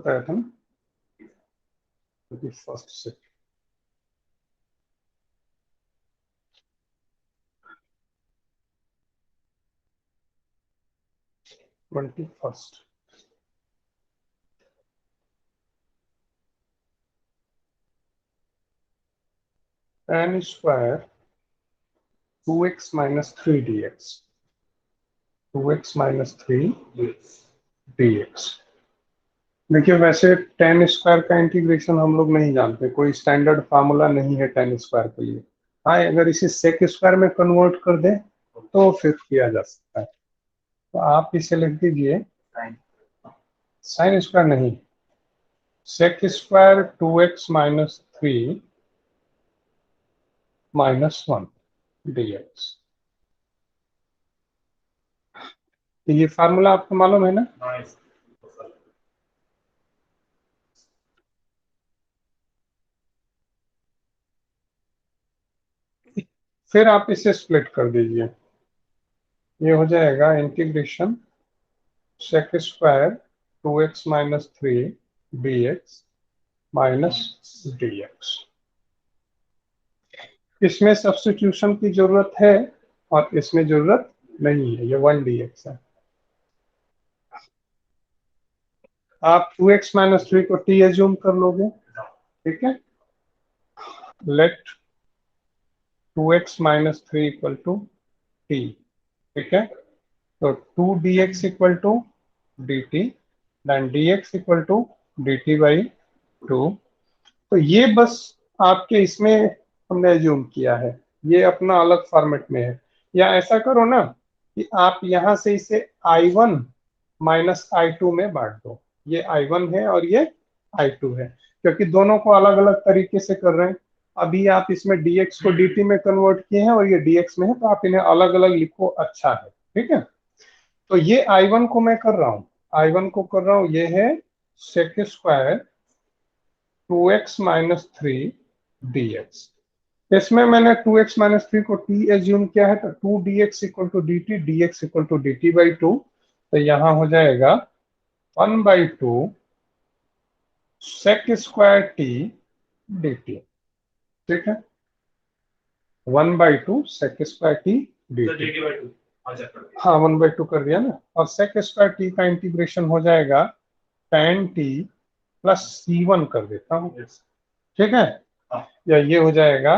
बताया था ना फर्स्ट से। Twenty first tan square 2x minus 3 dx 2x minus 3 dx। देखिए वैसे tan स्क्वायर का इंटीग्रेशन हम लोग नहीं जानते, कोई स्टैंडर्ड फार्मूला नहीं है tan स्क्वायर के लिए। हाँ, अगर इसे sec स्क्वायर में कन्वर्ट कर दे तो फिर किया जा सकता है। तो आप इसे लिख दीजिए sin स्क्वायर नहीं, sec square 2x minus 3 - 1 dx। तो ये फार्मूला आपको मालूम है ना? फिर आप इसे स्प्लिट कर दीजिए, ये हो जाएगा integration sec square 2x minus 3 dx minus dx। इसमें सब्स्टिट्यूशन की जरूरत है और इसमें जरूरत नहीं है, ये 1 dx है। आप 2x माइनस 3 को t एज्यूम कर लोगे, ठीक है। Let 2x minus 3 equal to t, ठीक है। तो 2 dx equal to dt, then dx equal to dt by 2। तो ये बस आपके इसमें हमने एज्यूम किया है, ये अपना अलग फॉर्मेट में है। या ऐसा करो ना कि आप यहां से इसे I1 माइनस I2 में बांट दो। ये I1 है और ये I2 है, क्योंकि दोनों को अलग अलग तरीके से कर रहे हैं। अभी आप इसमें dx को dt में कन्वर्ट किए हैं और ये dx में है, तो आप इन्हें अलग अलग लिखो, अच्छा है, ठीक है। तो ये I1 को मैं कर रहा हूँ, I1 को कर रहा हूँ, ये है sec square 2x minus 3 dx। इसमें मैंने 2x माइनस 3 को t एज्यूम किया है, तो 2 dx equal to D t, d x equal to D t by 2। तो यहाँ हो जाएगा 1/2 sec square t d t, ठीक है। 1/2 sec square t d t. हाँ, 1/2 कर दिया ना। और सेक स्क्वायर टी का इंटीग्रेशन हो जाएगा tan t प्लस C1 कर देता हूँ, ठीक है। या ये हो जाएगा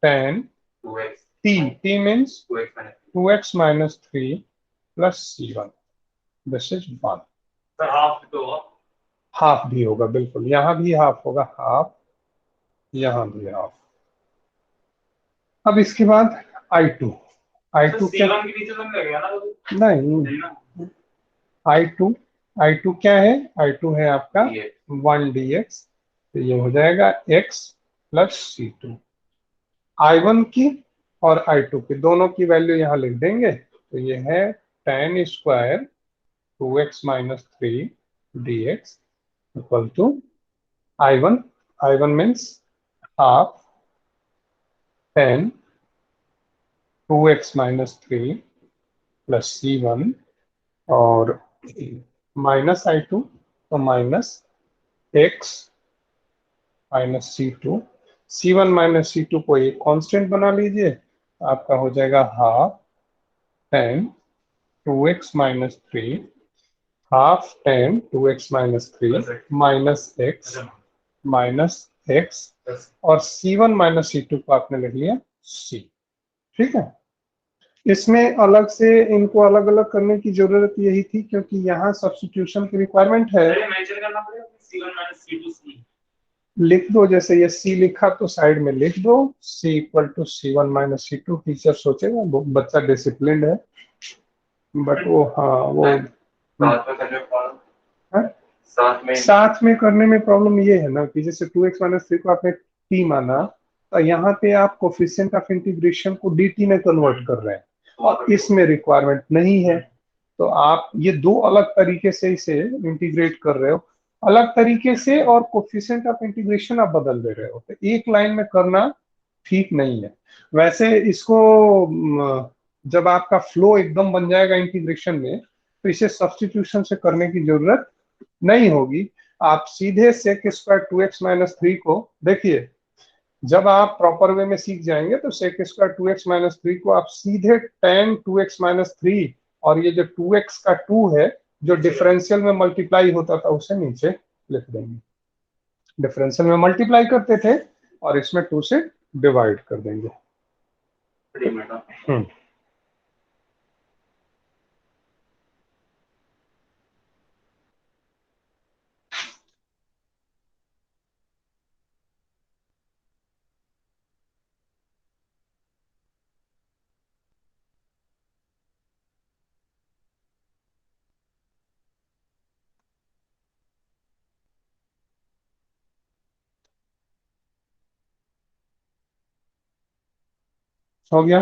tan t means 2x minus 3 plus C1, this is 1। Half भी होगा, बिल्कुल, यहाँ भी हाफ होगा, हाफ, यहाँ भी हाफ। अब इसके बाद I2, I2 क्या? नहीं, I2, I2 क्या है? I2 है आपका 1 dx। तो ये हो जाएगा x प्लस C2। I1 की और I2 की दोनों की वैल्यू यहाँ लिख देंगे, तो ये है tan square 2x minus 3 dx equal to I1, I1 means half tan 2x minus 3 plus C1 और माइनस I2, तो minus x minus C1 minus C2 को एक कांस्टेंट बना लीजिए, आपका हो जाएगा half tan 2x minus 3, half tan 2x minus 3 minus x और C1 माइनस C2 को आपने लिख लिया C, ठीक है। इसमें अलग से इनको अलग अलग करने की जरूरत यही थी, क्योंकि यहाँ सब्स्टिट्यूशन की रिक्वायरमेंट है। लिख दो, जैसे ये C लिखा तो साइड में लिख दो C equal to C1 minus C2। Teacher सोचेगा बच्चा डिसिप्लिन है, बट वो, हाँ, वो साथ में करने में प्रॉब्लम ये है ना कि जैसे 2x माइनस 3 को आपने t माना, तो यहाँ पे आप कोफिशिएंट ऑफ इंटीग्रेशन को dt में कन्वर्ट कर रहे हैं और इसमें रिक्वायरमेंट नहीं है। तो आप ये दो अलग तरीके से इसे इंटीग्रेट कर रहे हो, अलग तरीके से, और कोफिशिएंट ऑफ इंटीग्रेशन आप बदल दे रहे हो, तो एक लाइन में करना ठीक नहीं है। वैसे इसको जब आपका फ्लो एकदम बन जाएगा इंटीग्रेशन में, तो इसे सब्स्टिट्यूशन से करने की जरूरत नहीं होगी। आप सीधे सेक स्क्वायर 2x-3 को देखिए, जब आप प्रॉपर वे में सीख जाएंगे तो सेक स्क्वायर 2x-3 को आप सीधे tan 2x-3 और ये जो 2x का 2 है जो डिफरेंशियल में मल्टीप्लाई होता था उसे नीचे लिख देंगे। डिफरेंशियल में मल्टीप्लाई करते थे और इसमें 2 से डिवाइड कर देंगे। हो गया।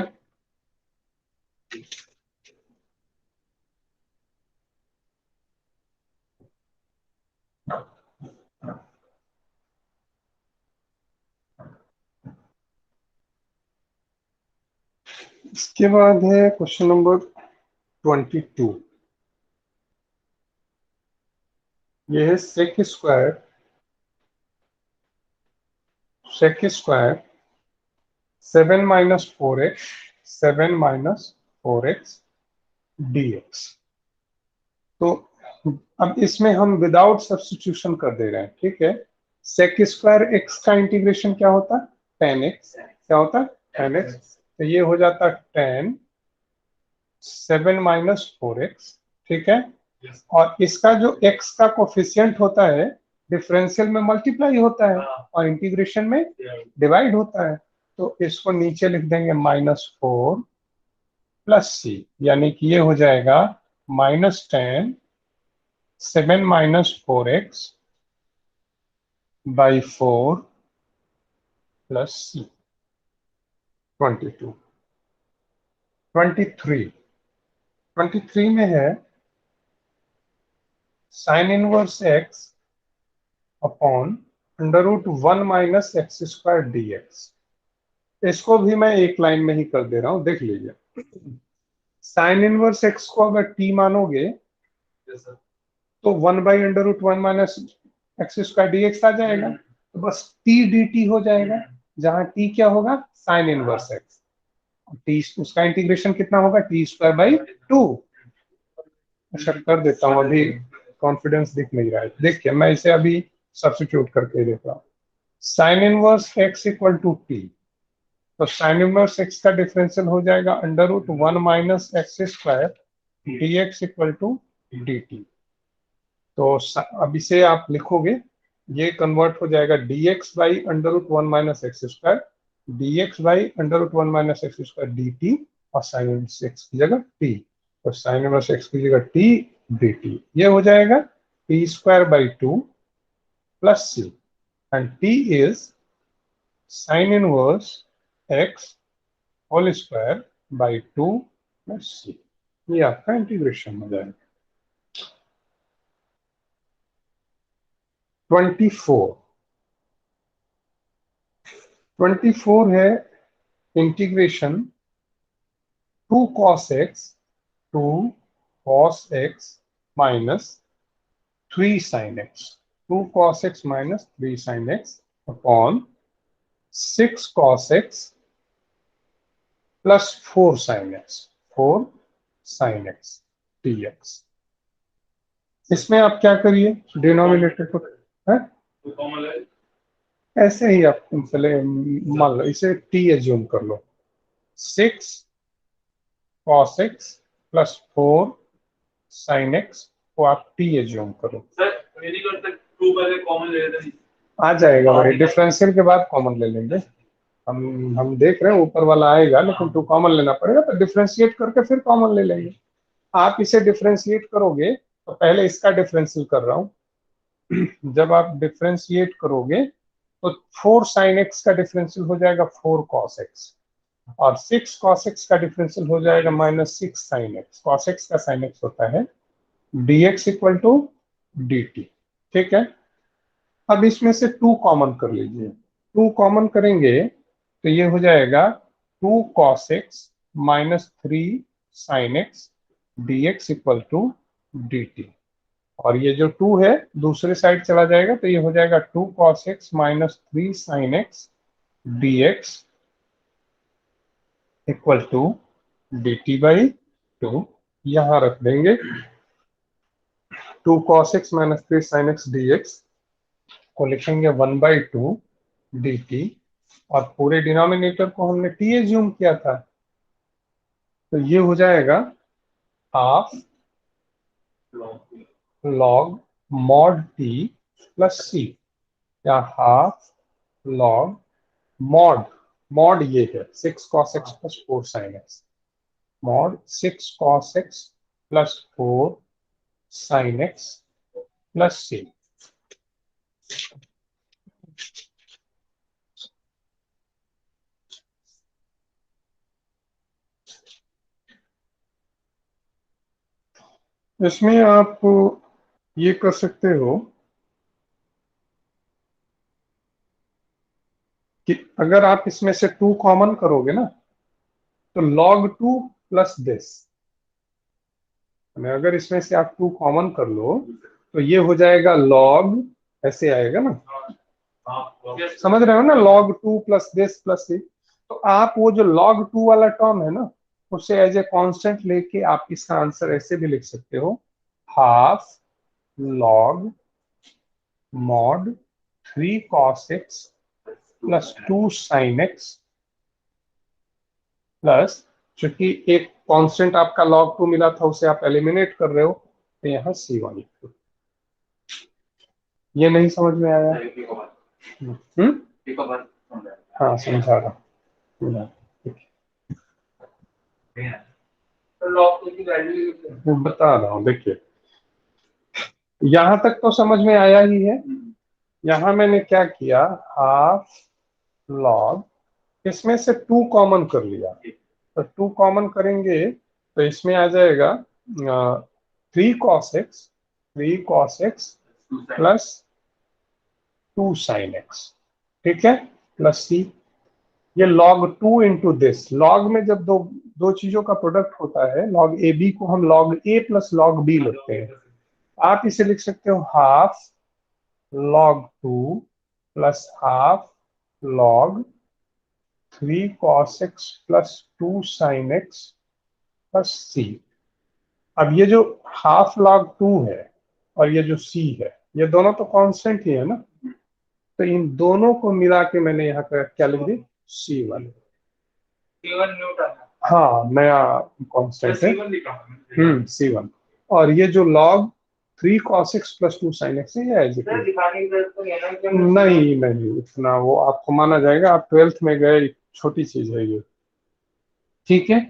इसके बाद है क्वेश्चन नंबर 22। ये है sec square 7 - 4x 7 - 4x dx। तो अब इसमें हम विदाउट सब्स्टिट्यूशन कर दे रहे हैं, ठीक है। सेक स्क्वायर x का इंटीग्रेशन क्या होता है, tan x। क्या होता है, tan x। तो ये हो जाता है tan 7 - 4x, ठीक है। और इसका जो x का कोफिशिएंट होता है डिफरेंशियल में मल्टीप्लाई होता है और इंटीग्रेशन में डिवाइड होता है। तो इसको नीचे लिख देंगे -4 प्लस c, यानी कि ये हो जाएगा -tan 7 - 4x by 4 plus c। 22। 23 में है sign inverse x upon √1 - x² dx। इसको भी मैं एक लाइन में ही कर दे रहा हूं, देख लीजिए। साइन इनवर्स x को अगर t मानोगे तो 1/√1 - x² dx आ जाएगा। तो बस t dt हो जाएगा, जहां t क्या होगा, साइन इनवर्स x। टी उसका इंटीग्रेशन कितना होगा, t²/2। अच्छा कर देता हूँ, अभी कॉन्फिडेंस दिख नहीं रहा है। देखिए मैं इसे अभी सब्स्टिट्यूट करके देख रहा हूँ। Sine inverse x equal to t, तो साइन इनवर्स x का डिफरेंशियल हो जाएगा √1 - x² dx equal to dt। तो अब इसे आप लिखोगे, ये कन्वर्ट हो जाएगा dx/√1 - x², dx/√1 - x² dt, और साइन इनवर्स x की जगह t। तो साइन इनवर्स x की जगह t dt, ये हो जाएगा t²/2 plus c, and t is sine inverse x whole square by 2 plus c। ये आपका इंटीग्रेशन हो जाएगा। 24 है integration 2 cos x 2 cos x minus 3 sin x, 2 cos x minus 3 sin x upon 6 cos x plus 4 sin x, 4 sin x dx। इसमें आप क्या करिए, denominator को है ऐसे ही आप चले, मान लो इसे t एज्यूम कर लो। 6 cos x plus 4 sin x को आप t एज्यूम करो। आ जाएगा भाई, डिफरेंशियल के बाद कॉमन ले लेंगे। हम देख रहे हैं ऊपर वाला आएगा, लेकिन टू कॉमन लेना पड़ेगा, तो डिफरेंशिएट करके फिर कॉमन ले लेंगे। आप इसे डिफरेंशिएट करोगे, तो पहले इसका डिफरेंशियल कर रहा हूं। जब आप डिफरेंशिएट करोगे तो 4 sin x का डिफरेंशियल हो जाएगा 4 cos x, और 6 cos x का डिफरेंशियल हो जाएगा -6 sin x। cos x का sin x होता है dx इक्वल टू dt, ठीक है। अब इसमें से 2 कॉमन कर लीजिए। 2 कॉमन करेंगे तो ये हो जाएगा 2 cos x minus 3 sin x dx equal to dt, और ये जो 2 है दूसरे साइड चला जाएगा तो ये हो जाएगा 2 cos x minus 3 sin x dx equal to dt by 2। यहां रख देंगे 2 cos x minus 3 sin x dx को लिखेंगे 1/2 dt, और पूरे डिनोमिनेटर को हमने t एज्यूम किया था तो ये हो जाएगा half log mod t plus c, या हाफ लॉग मॉड, मॉड ये है 6 cos x plus 4 sin x, mod 6 cos x plus 4 sin x plus c। इसमें आप ये कर सकते हो कि अगर आप इसमें से 2 कॉमन करोगे ना तो log 2 प्लस दिस, अगर इसमें से आप 2 कॉमन कर लो तो ये हो जाएगा log, ऐसे आएगा ना, समझ रहे हो ना, log 2 प्लस दिस प्लस ये। तो आप वो जो log 2 वाला टर्म है ना उसे एज ए कांस्टेंट लेके आप इसका आंसर ऐसे भी लिख सकते हो, half log mod 3 cos x plus 2 sin x plus, चूंकि एक कांस्टेंट आपका log 2 मिला था उसे आप एलिमिनेट कर रहे हो तो यहाँ C1 लिखो। ये नहीं समझ में आया? हाँ समझा रहा हूँ, बता रहा हूँ। देखिए यहां तक तो समझ में आया ही है। यहां मैंने क्या किया, हाफ लॉग, इसमें से 2 कॉमन कर लिया तो 2 कॉमन करेंगे तो इसमें आ जाएगा 3 cos x plus 2 sin x, ठीक है, प्लस c। ये log 2 इंटू दिस, लॉग में जब दो दो चीजों का प्रोडक्ट होता है log ए बी को हम log a plus log b लिखते हैं। आप इसे लिख सकते हो half log 2 plus half log 3 cos x plus 2 sin x plus c। अब ये जो हाफ log 2 है और ये जो c है ये दोनों तो कांस्टेंट ही है ना, तो इन दोनों को मिला के मैंने यहाँ का क्या लिख दी, C1। हाँ नया कांस्टेंट है, C1। और ये जो log 3 cos x plus 2 sin x है ये एज इट इज, नहीं नहीं इतना वो आपको माना जाएगा, आप 12th में गए, छोटी चीज है ये, ठीक है,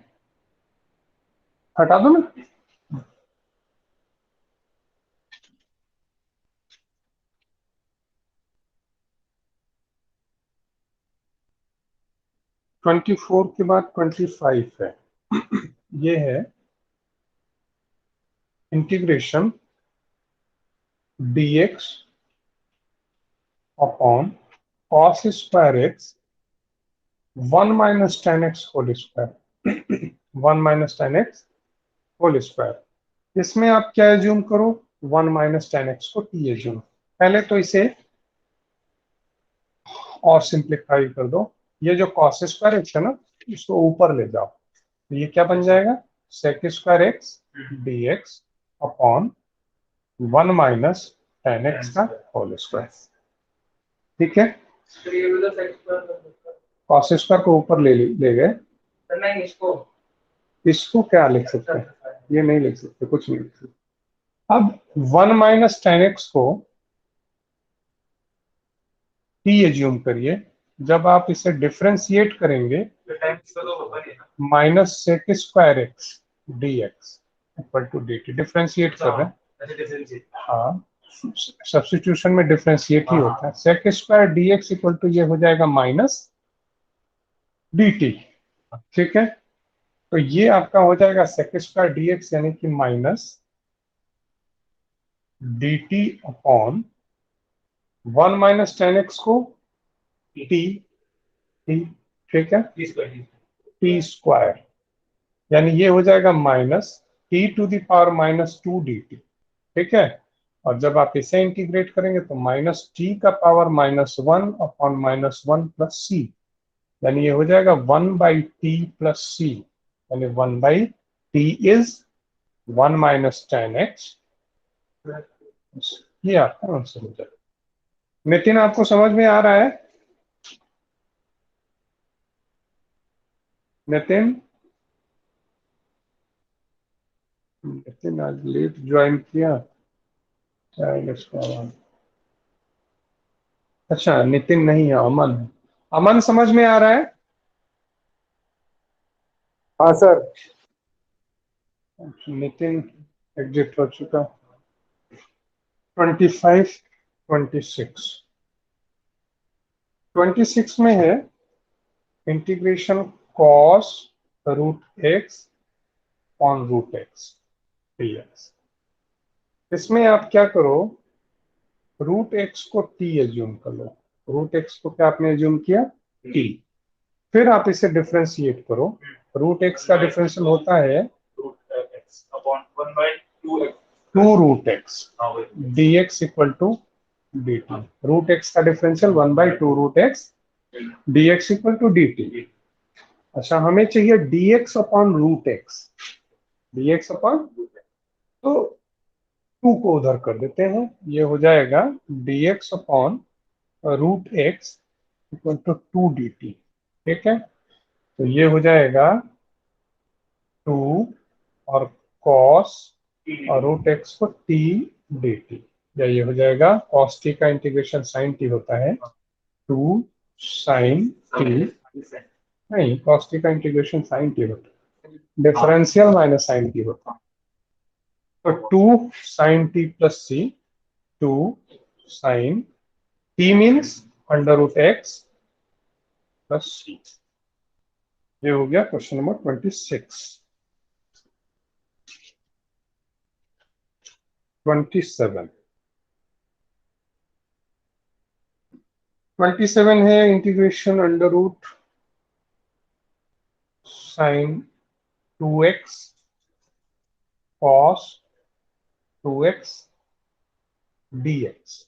हटा दो ना। 24 के बाद 25 है, ये है integration dx upon cos square x 1 minus tan x whole square, 1 minus tan x whole square. इसमें आप क्या एज्यूम करो, 1 माइनस टेन एक्स को t एज्यूम। पहले तो इसे और सिंप्लीफाई कर दो, ये जो cos स्क्वायर एक्स है ना इसको ऊपर ले जाओ तो ये क्या बन जाएगा, sec square x dx upon 1 minus tan x का होल स्क्वायर, ठीक है। cos स्क्वायर को ऊपर ले गए, इसको क्या लिख सकते हैं, ये नहीं लिख सकते, कुछ नहीं लिख सकते। अब 1 माइनस टेन एक्स को t एज्यूम करिए, जब आप इसे डिफ्रेंशिएट करेंगे minus sec square x D x equal to D t, differentiate कर रहे हैं, हाँ सब्स्टिट्यूशन में डिफ्रेंशिएट ही होता है, sec square d x equal to ये हो जाएगा माइनस डी टी, ठीक है। तो ये आपका हो जाएगा सेक स्क्वायर डी एक्स यानी कि minus D t upon 1 minus tan x को टी, टी, ठीक है, टी स्क्वायर, यानी ये हो जाएगा minus T to the power minus 2 dt, ठीक है। और जब आप इसे इंटीग्रेट करेंगे तो माइनस टी का पावर -1 अपॉन -1 प्लस सी, यानी ये हो जाएगा 1/t प्लस सी, यानी 1/t is 1 minus tan x। ये आपका आंसर हो जाएगा। नितिन, आपको समझ में आ रहा है? नितिन, नितिन आज लेट ज्वाइन किया, शायद इसका आवाज। अच्छा, नितिन नहीं है, अमन है। अमन, समझ में आ रहा है? हाँ सर। नितिन एग्जिट हो चुका। 25, 26, 26 में है integration cos root x on root x dx। इसमें आप क्या करो, रूट एक्स को टी एज्यूम कर लो। रूट एक्स को क्या आपने एज्यूम किया? टी। फिर आप इसे डिफरेंशिएट करो। रूट एक्स का डिफरेंशियल होता है two root X D x equal to D T. Root X का differential 1/2 root X D x equal to D T. अच्छा, हमें चाहिए dx upon root x. dx upon, तो टू को उधर कर देते हैं, ये हो जाएगा dx upon root X equal to 2 dt। ठीक है, तो ये हो जाएगा 2 और कॉस और रूट एक्स को t dt, या ये हो जाएगा कॉस t का इंटीग्रेशन साइन t होता है 2 साइन t। नहीं, कॉस t का इंटीग्रेशन साइन t होता है, डिफरेंशियल माइनस साइन t होता है। तो 2 sine t plus C, 2 sine t means under root X plus C. ये हो गया क्वेश्चन नंबर 26। 27, 27 है integration under root sine 2x cos 2x dx।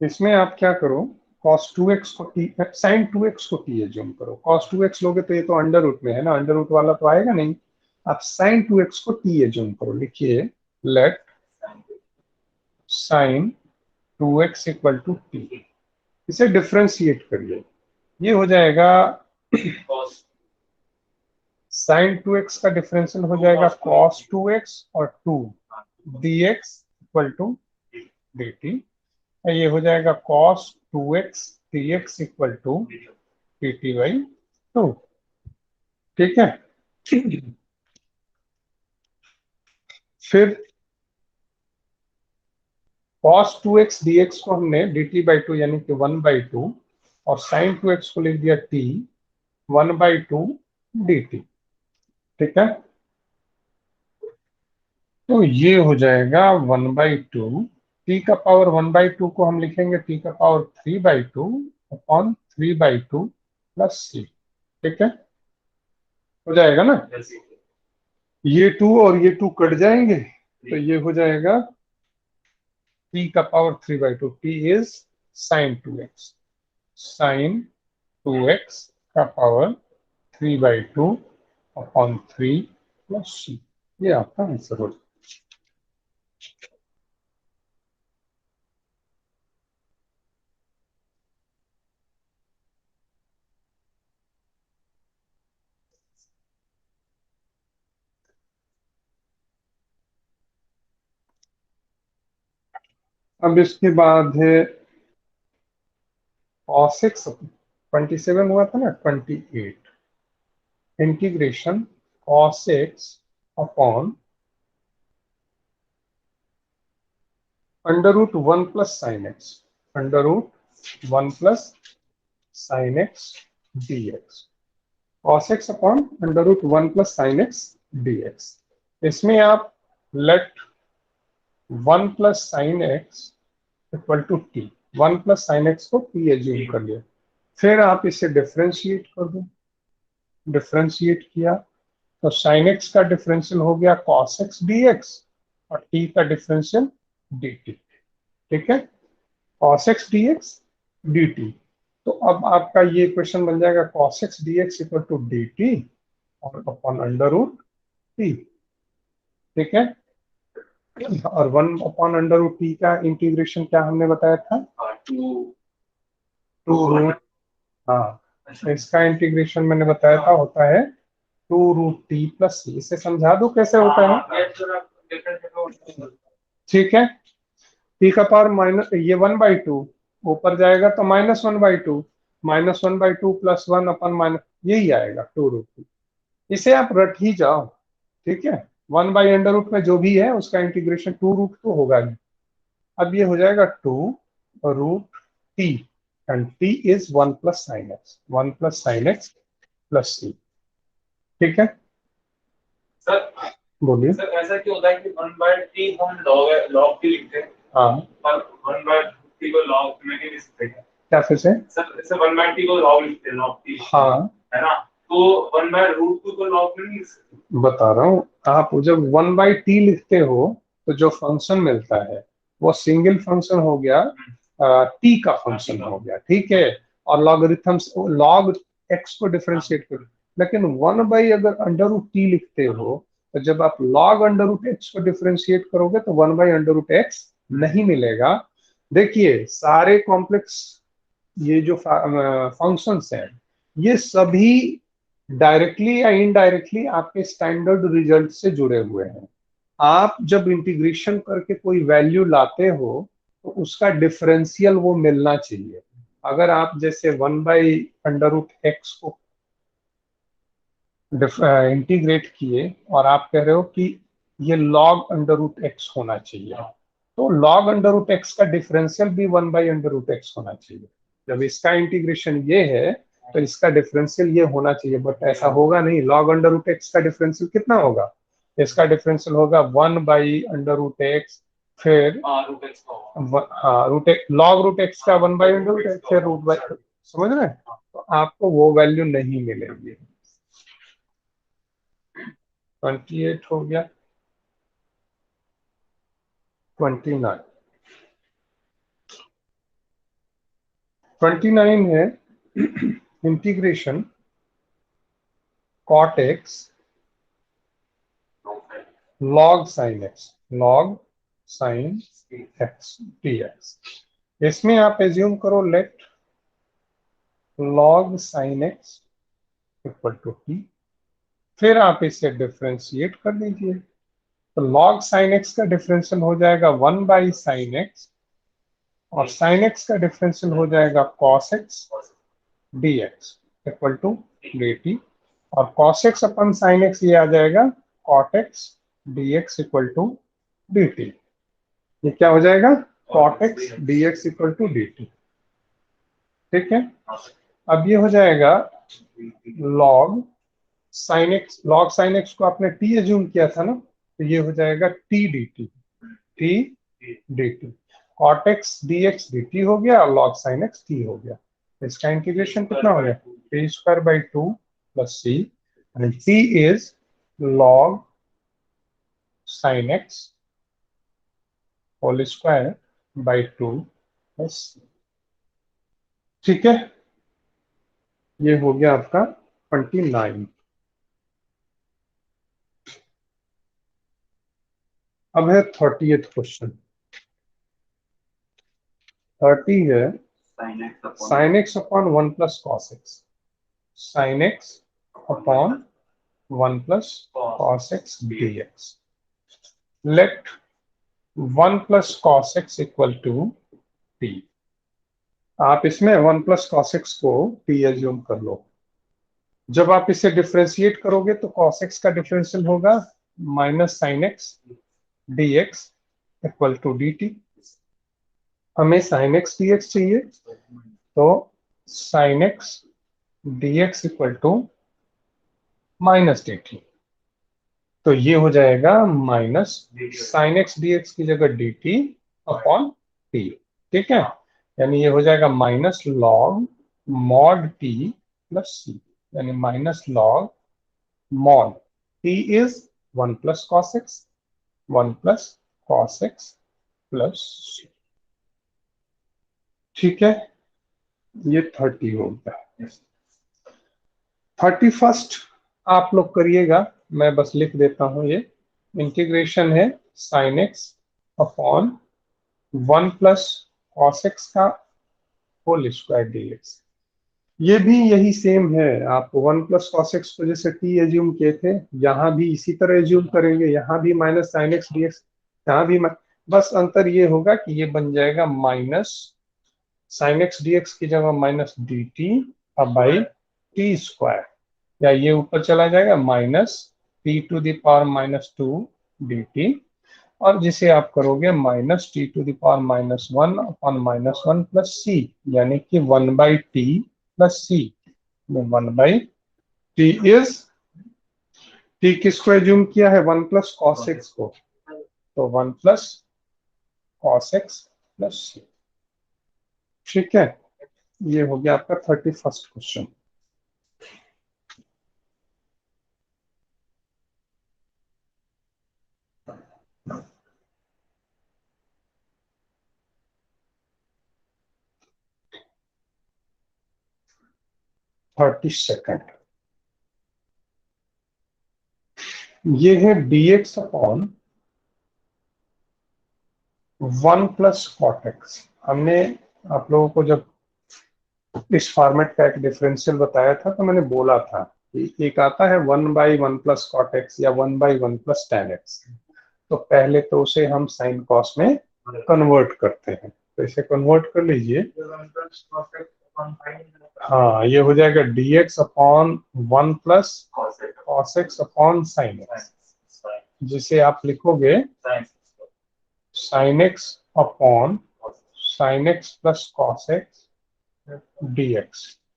इसमें आप क्या करो, cos 2x को t, sin 2x को t एज्यूम करो। cos 2x लोगे तो ये तो अंडर रूट में है ना, अंडर रूट वाला तो आएगा नहीं। आप sin 2x को t एज्यूम करो। लिखिए let sin 2x equal to t। इसे डिफरेंशिएट करिए, ये हो जाएगा sin 2x का डिफरेंशियल हो जाएगा cos 2x और 2 dx इक्वल टू dt। ये हो जाएगा cos 2x dx equal to dt/2। ठीक है, फिर cos 2x dx को हमने dt/2 यानी कि 1/2 और sin 2x को लिख दिया t 1/2 dt। ठीक है, तो ये हो जाएगा 1/2। टी का पावर 1/2 को हम लिखेंगे टी का पावर 3/2 अपॉन 3/2 प्लस सी। ठीक है, हो जाएगा ना? ये 2 और ये 2 कट जाएंगे, तो ये हो जाएगा टी का power 3/2। T is sine 2x, sine 2x का पावर 3/2 अपॉन 3 प्लस सी। ये आपका आंसर हो जाएगा। अब इसके बाद है cos x। 27 हुआ था ना, 28 integration cos x upon under root 1 plus sine x, under root 1 plus sine x dx। cos x upon under root 1 plus sine x dx। इसमें आप let 1 plus sine x equal to t, 1 plus sine x को t assume कर लिया। फिर आप इसे differentiate कर दो। डिफरेंशिएट किया तो साइन एक्स का डिफरेंशियल हो गया cos x dx और टी का डिफरेंशियल डी टी। ठीक है, cos x dx dt। तो अब आपका ये क्वेश्चन बन जाएगा cos x dx equal to dt और अपॉन अंडर रूट टी। ठीक है, और 1/√t का इंटीग्रेशन क्या हमने बताया था, टू रूट। हाँ, तो इसका इंटीग्रेशन मैंने बताया था होता है 2√t+c। इसे समझा दो कैसे होता है। ठीक है, टी का पावर माइनस ये 1/2 ऊपर जाएगा तो -1/2, -1/2 +1/, यही आएगा 2√t। इसे आप रट ही जाओ। ठीक है, 1/√, में जो भी है उसका इंटीग्रेशन 2√, तो होगा ही। अब ये हो जाएगा 2√t and t is 1 + sin x, 1 + sin x + c। ठीक है, सर बोलिए। सर ऐसा क्यों होता है कि 1/t हम log t लिखते हैं, हाँ, पर 1/t को log में नहीं लिख सकते क्या? क्या फिर से। सर जैसे 1/t को log लिखते हैं, log t हाँ, है ना, तो 1/√2 को log में नहीं लिख सकते? बता रहा हूँ, आप जब 1/t लिखते हो तो जो फंक्शन मिलता है वो सिंगल फंक्शन हो गया, t का फंक्शन हो गया। ठीक है, और लॉगरिथम्स log x को डिफरेंशिएट करो। लेकिन 1 अगर अंडर रूट t लिखते हो तो जब आप log अंडर रूट x को डिफरेंशिएट करोगे तो 1/√x नहीं मिलेगा। देखिए, सारे कॉम्प्लेक्स ये जो फंक्शंस हैं ये सभी डायरेक्टली या इनडायरेक्टली आपके स्टैंडर्ड रिजल्ट से जुड़े हुए हैं। आप जब इंटीग्रेशन करके कोई वैल्यू लाते हो तो उसका डिफरेंशियल वो मिलना चाहिए। अगर आप जैसे 1/√x को इंटीग्रेट किए और आप कह रहे हो कि ये log अंडर रूट x होना चाहिए, तो log अंडर रूट x का डिफरेंशियल भी 1/√x होना चाहिए। जब इसका इंटीग्रेशन ये है तो इसका डिफरेंशियल ये होना चाहिए, बट ऐसा होगा नहीं। log अंडर रूट x का डिफरेंशियल कितना होगा, इसका डिफरेंशियल होगा 1/√x, फिर √x का होगा। हाँ रूट एक्स, log√x का 1/√x, फिर रूट बाई। समझ रहे हैं, तो आपको वो वैल्यू नहीं मिलेगी। 28 हो गया, 29, 29 है integration cot x log sin x, log sin x dx। इसमें आप एज्यूम करो let log sin x equal to t, फिर आप इसे डिफरेंशिएट कर लीजिए। तो log sin x का डिफरेंशियल हो जाएगा 1/sin x, और sin x का डिफरेंशियल हो जाएगा cos x dx equal to dt, और cos x upon sin x ये आ जाएगा cot x dx equal to dt। ये क्या हो जाएगा, cot x dx equal to dt। ठीक है, अब ये हो जाएगा log sin x को आपने t एज्यूम किया था ना, तो ये हो जाएगा t dt, t dt। cot x dx dt हो गया और log sin x t हो गया। इसका इंटीग्रेशन कितना हो गया, t² 2 + c, and t is log sin x whole square by 2 + c। ठीक है, ये हो गया आपका 29। अब है 30th क्वेश्चन। 30 है sin x upon 1 + cos x, sin x upon 1 + cos x dx। Let 1 + cos x equal to t। आप इसमें 1 + cos x को t एज्यूम कर लो। जब आप इसे डिफरेंशिएट करोगे तो cos x का डिफरेंशियल होगा -sin x dx equal to dt। हमें sin x dx चाहिए, तो sin x dx equal to -dt। तो ये हो जाएगा माइनस sin x dx की जगह dt अपॉन t। ठीक है, यानी ये हो जाएगा minus log mod t plus c, यानी minus log mod t is 1 + cos x 1 plus cos X plus C. ठीक है, ये 30 हो गया। 31 आप लोग करिएगा, मैं बस लिख देता हूं। ये इंटीग्रेशन है sign x upon 1 plus cos x का होल स्क्वायर डीएक्स। ये भी यही सेम है। आप 1 प्लस कॉस एक्स को जैसे टी एज्यूम किए थे, यहाँ भी इसी तरह एज्यूम करेंगे। यहाँ भी माइनस साइन एक्स डीएक्स, यहाँ भी बस अंतर ये होगा कि ये बन जाएगा माइनस साइन एक्स डीएक्स की जगह माइनस डी टी अब बाई टी स्क्वायर, या ये ऊपर चला जाएगा minus T to the power minus 2 D T, और जिसे आप करोगे minus T to the power minus 1 upon minus 1 plus C, यानी कि 1 बाई टी प्लस सी में 1 बाई टी इज, टी किसको एज्यूम किया है? 1 प्लस कॉस एक्स को, तो 1 plus cos X plus C. ठीक है, ये हो गया आपका 31 क्वेश्चन। थर्टी सेकेंड, ये है dx upon 1 plus cot x. हमने आप लोगों को जब इस फॉर्मेट का एक डिफरेंशियल बताया था तो मैंने बोला था कि एक आता है 1 बाई 1 प्लस कॉट एक्स या 1 बाई 1 प्लस टैन एक्स। तो पहले तो उसे हम साइन कॉस में कन्वर्ट करते हैं, तो इसे कन्वर्ट कर लीजिए। हाँ, ये हो जाएगा dx upon 1 plus cos x upon sine x, जिसे आप लिखोगे sign x upon sign x plus cos x dx।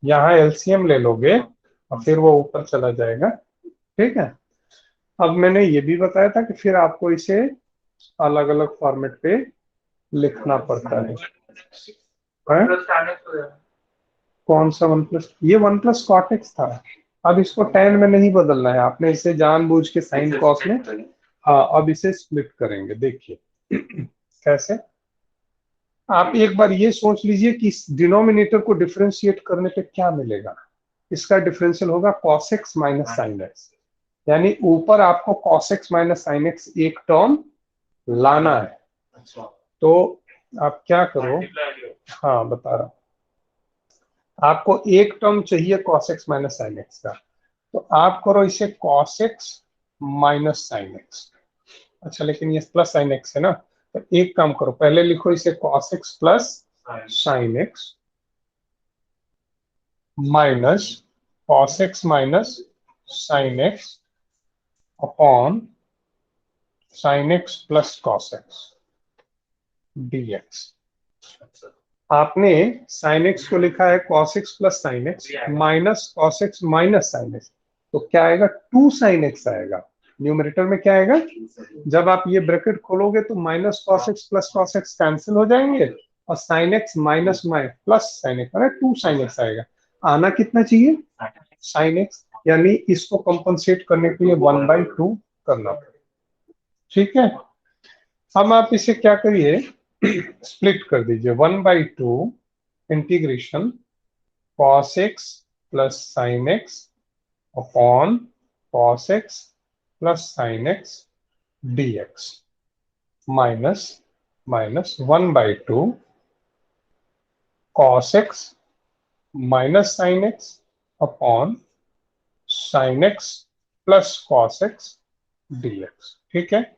यहाँ एलसीएम ले लोगे और फिर वो ऊपर चला जाएगा। ठीक है, अब मैंने ये भी बताया था कि फिर आपको इसे अलग अलग फॉर्मेट पे लिखना पड़ता है। कौन सा 1 प्लस? ये 1 प्लस कॉट एक्स था। अब इसको टेन में नहीं बदलना है आपने, इसे जानबूझ के साइन कॉस में। हाँ, अब इसे स्प्लिट करेंगे। देखिए कैसे। आप एक बार ये सोच लीजिए कि इस डिनोमिनेटर को डिफरेंशिएट करने पे क्या मिलेगा। इसका डिफरेंशियल होगा cos x minus sine x, यानी ऊपर आपको cos x minus sine x एक टर्म लाना है। तो आप क्या करो, हाँ बता रहा हूं, आपको एक टर्म चाहिए cos x minus sine x का, तो आप करो इसे cos x minus sine x. अच्छा, लेकिन ये प्लस साइन एक्स है ना, तो एक काम करो, पहले लिखो इसे cos x plus sine x minus cos x minus sine x upon sign x plus cos x dx। आपने साइन एक्स को लिखा है cos x plus sine x minus cos x minus sine x, तो क्या आएगा? 2 sine x आएगा। Numerator में क्या आएगा? जब आप ये ब्रैकेट खोलोगे तो minus cos x plus cos x cancel हो जाएंगे, और sine x minus plus sine x, 2 sine x आएगा। आना कितना चाहिए? साइन एक्स, यानी इसको कंपनसेट करने के लिए 1/2 करना पड़ेगा। ठीक है, हम आप इसे क्या करिए, स्प्लिट कर दीजिए। 1/2 integration cos x plus sine x upon cos x plus sine x dx minus minus 1/2 cos x minus sine x upon sign x plus cos x dx। ठीक है,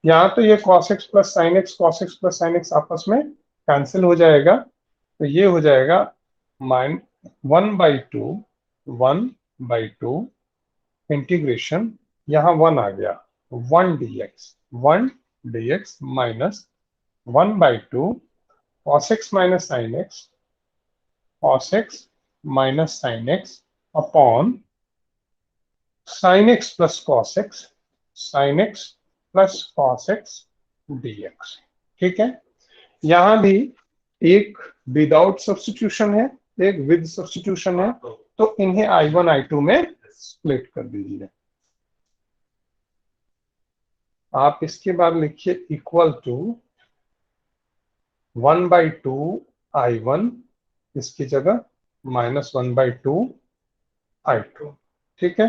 यहाँ तो ये cos x plus sine x, cos x plus sine x आपस में cancel हो जाएगा, तो ये हो जाएगा 1/2 इंटीग्रेशन, यहाँ 1 आ गया, 1 dx minus 1/2 cos x minus sine x, cos x minus sine x upon sign x plus cos x, sign x plus cos x dx। ठीक है, यहां भी एक विदाउट सब्स्टिट्यूशन है, एक विद सब्स्टिट्यूशन है, तो इन्हें I1 I2 में स्प्लिट कर दीजिए। आप इसके बाद लिखिए इक्वल टू 1/2 I1, इसकी जगह -1/2 I2। ठीक है,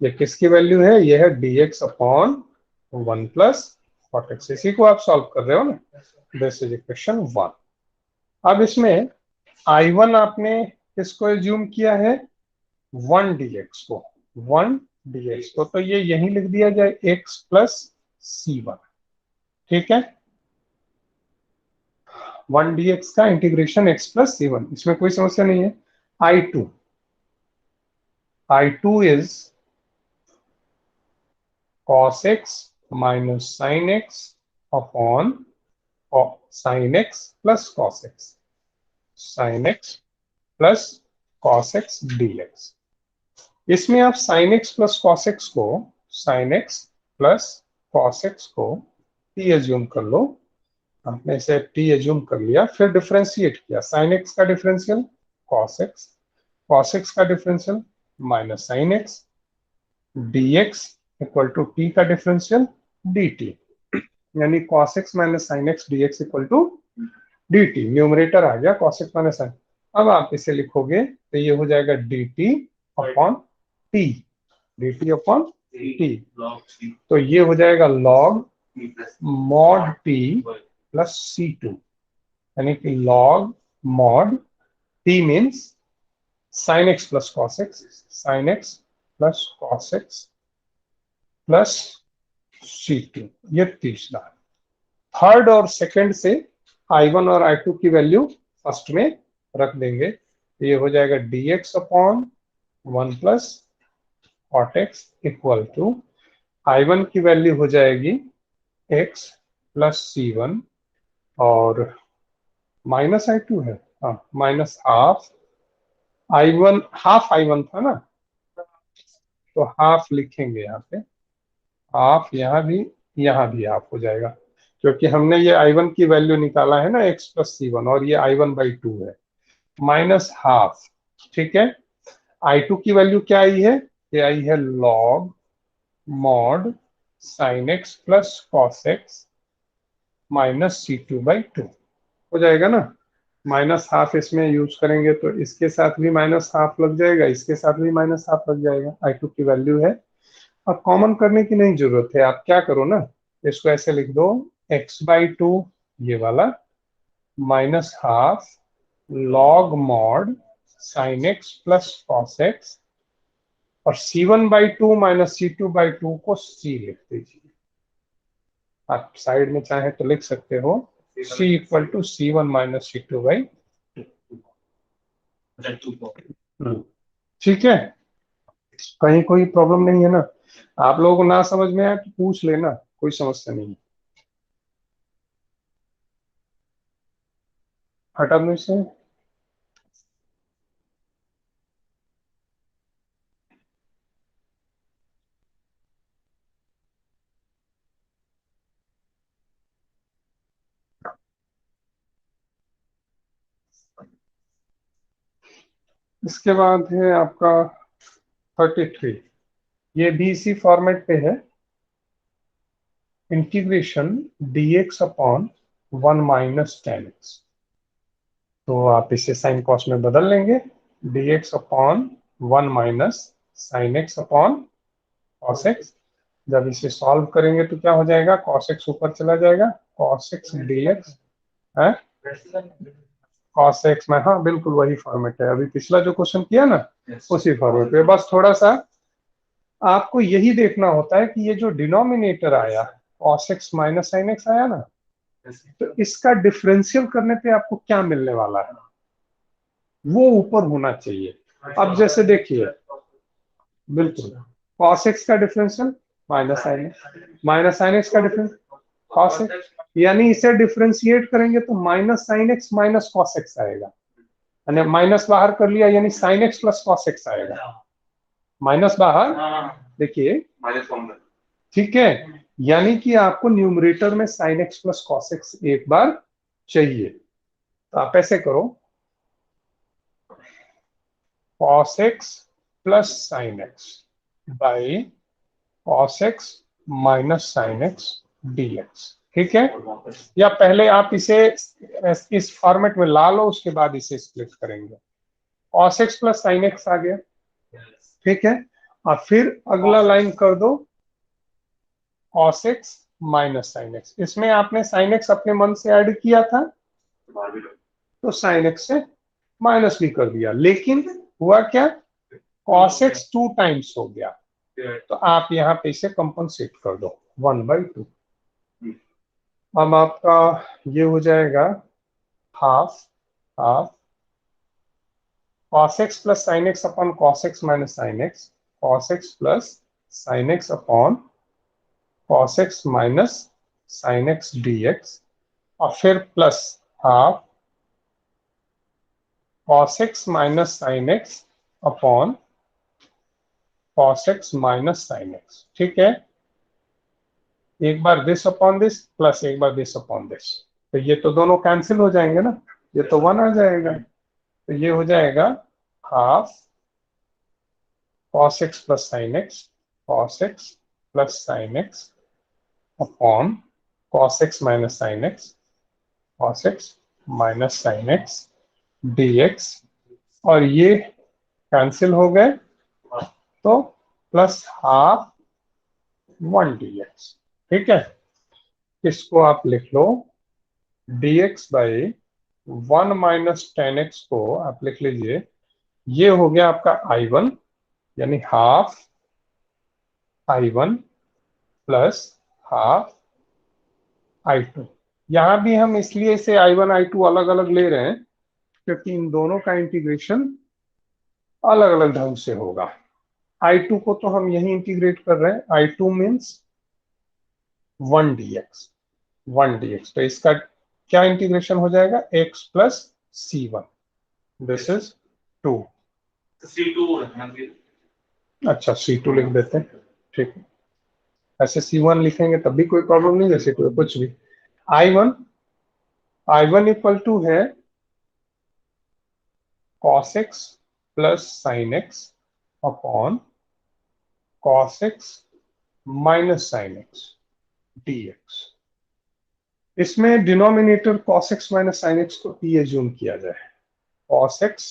ये किसकी वैल्यू है? ये है dx/1 + cot x। इसी को आप सॉल्व कर रहे हो ना, दिस इज इक्वेशन 1। अब इसमें I1 आपने किसको एज्यूम किया है? 1 dx को, 1 dx को, तो ये यहीं लिख दिया जाए x + c1। ठीक है, 1 dx का इंटीग्रेशन x + c1, इसमें कोई समस्या नहीं है। I2 is cos x - sin x upon sin x + cos x, sin x + cos x dx। इसमें आप sin x + cos x को, sin x + cos x को t एज्यूम कर लो। आपने इसे t एज्यूम कर लिया, फिर डिफरेंशिएट किया। sin x का differential cos x, cos x का differential -sin x, dx equal to t का डिफरेंशियल dt, यानी cos x - sin x dx equal to dt। Numerator आ गया cos x - sin। अब आप इसे लिखोगे तो ये हो जाएगा dt upon t, dt upon t। तो ये हो जाएगा log mod t plus c2, यानी कि log mod t means sin x plus cos x, sin x plus cos x plus c2। ये तीसरा। थर्ड और सेकंड से I1 और I2 की वैल्यू फर्स्ट में रख देंगे, तो ये हो जाएगा dx/1 + cot x equal to I1 की वैल्यू हो जाएगी x + c1 और -I2 है, हाँ, हाफ I1 था ना, तो हाफ लिखेंगे यहाँ पे, हाफ यहाँ भी हाफ हो जाएगा, क्योंकि हमने ये I1 की वैल्यू निकाला है ना x + c1, और ये I1/2 है, माइनस हाफ। ठीक है, I2 की वैल्यू क्या आई है? ये आई है log mod sin x + cos x -c2/2। हो जाएगा ना, माइनस हाफ इसमें यूज करेंगे तो इसके साथ भी माइनस हाफ लग जाएगा, इसके साथ भी माइनस हाफ लग जाएगा। I2 की वैल्यू है। अब कॉमन करने की नहीं जरूरत है, आप क्या करो ना, इसको ऐसे लिख दो x/2 ये वाला -½ log mod sin x + cos x, और c1/2 - c2/2 को c लिख दीजिए। आप साइड में चाहे तो लिख सकते हो c = c1 - c2/2। ठीक है, कहीं कोई प्रॉब्लम नहीं है ना? आप लोगों को ना समझ में आए तो पूछ लेना, कोई समस्या नहीं है। हटा दो इसे। इसके बाद है आपका 33, ये भी इसी फॉर्मेट पे है, इंटीग्रेशन dx/1 - tan x। तो आप इसे साइन कॉस में बदल लेंगे, dx/1 - sin x/cos x। जब इसे सॉल्व करेंगे तो क्या हो जाएगा? cos x ऊपर चला जाएगा, cos x dx है, cos x में, हाँ बिल्कुल वही फॉर्मेट है, अभी पिछला जो क्वेश्चन किया ना उसी फॉर्मेट पे। बस थोड़ा सा आपको यही देखना होता है कि ये जो डिनोमिनेटर आया cos x - sin x आया ना, तो इसका डिफरेंशियल करने पे आपको क्या मिलने वाला है, वो ऊपर होना चाहिए। अब जैसे देखिए, बिल्कुल cos x का डिफरेंशियल -sin x का डिफरेंस cos x, यानी इसे डिफरेंशिएट करेंगे तो -sin x - cos x आएगा, यानी माइनस बाहर कर लिया, यानी sin x + cos x आएगा। माइनस बाहर, देखिए, ठीक है, यानी कि आपको न्यूमरेटर में sin x + cos x एक बार चाहिए। तो आप ऐसे करो, cos x + sin x cos x minus sine x dx। ठीक है, या पहले आप इसे इस फॉर्मेट में ला लो, उसके बाद इसे स्प्लिट करेंगे। cos x plus sine X आ गया। ठीक है, और फिर अगला लाइन कर दो cos x minus sine x. इसमें आपने साइन एक्स अपने मन से ऐड किया था तो साइन एक्स से माइनस भी कर दिया, लेकिन हुआ क्या, cos x 2 टाइम्स हो गया, तो आप यहाँ पे इसे कंपनसेट कर दो 1/2। अब आपका ये हो जाएगा half half cos x plus sine x upon cos x minus sine x, cos x plus sine x upon cos x minus sine x dx, और फिर plus half cos x minus sine x upon cos x minus sine x. ठीक है, एक बार this upon this plus एक बार this upon this, तो ये तो दोनों कैंसिल हो जाएंगे ना, ये तो 1 आ जाएगा, तो ये हो जाएगा half cos x plus sine x, cos x plus sine x upon cos x minus sine x, cos x minus sine x dx, और ये कैंसिल हो गए, तो प्लस हाफ 1 dx। ठीक है, इसको आप लिख लो dx by 1 minus tan x को आप लिख लीजिए, ये हो गया आपका I1, यानी half I1 plus half I2। यहां भी हम इसलिए इसे I1 I2 अलग अलग ले रहे हैं क्योंकि इन दोनों का इंटीग्रेशन अलग अलग ढंग से होगा। I2 को तो हम यही इंटीग्रेट कर रहे हैं, I2 मीन्स 1 dx, तो इसका क्या इंटीग्रेशन हो जाएगा, x plus C1, this is 2। C2 अच्छा C2 लिख देते हैं, ठीक है, ऐसे C1 लिखेंगे तब भी कोई प्रॉब्लम नहीं है, C2 कुछ भी। I1 इक्वल टू है cos x plus sine x upon cos x minus sine x dx। इसमें denominator cos x minus sine x को t एज्यूम किया जाए, cos x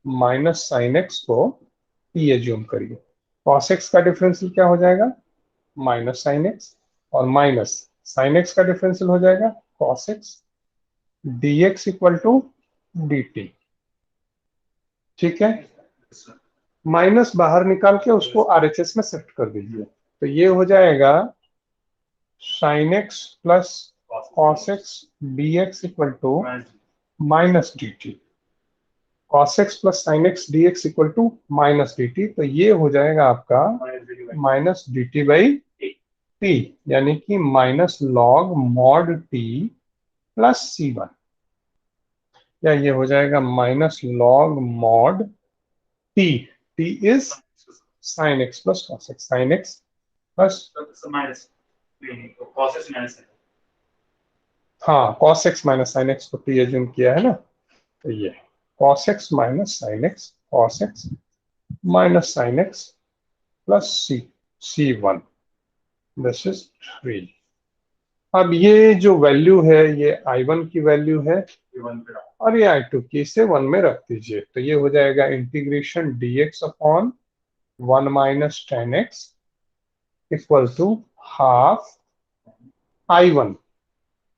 minus sine x को t एज्यूम करिए। cos x का differential क्या हो जाएगा, माइनस साइन एक्स, और माइनस साइन एक्स का डिफरेंशियल हो जाएगा cos x dx equal to dt। ठीक है, माइनस बाहर निकाल के उसको RHS में शिफ्ट कर दीजिए, तो ये हो जाएगा sine x plus cos x dx equal to minus dt, cos x plus sine x dx equal to minus dt, तो ये हो जाएगा आपका माइनस dt बाई t, यानी कि minus log mod t plus C1, या ये हो जाएगा minus log mod t, t is sign x plus cos x, sign x plus minus cos x minus हाँ cos x minus sine x को t assume किया है ना, तो ये cos x minus sine x, cos x minus sine x plus C1, this is 3। अब ये जो वैल्यू है ये I1 की वैल्यू है और ये I2 की, इसे 1 में रख दीजिए, तो ये हो जाएगा integration dx upon 1 minus tan x equal to half I1।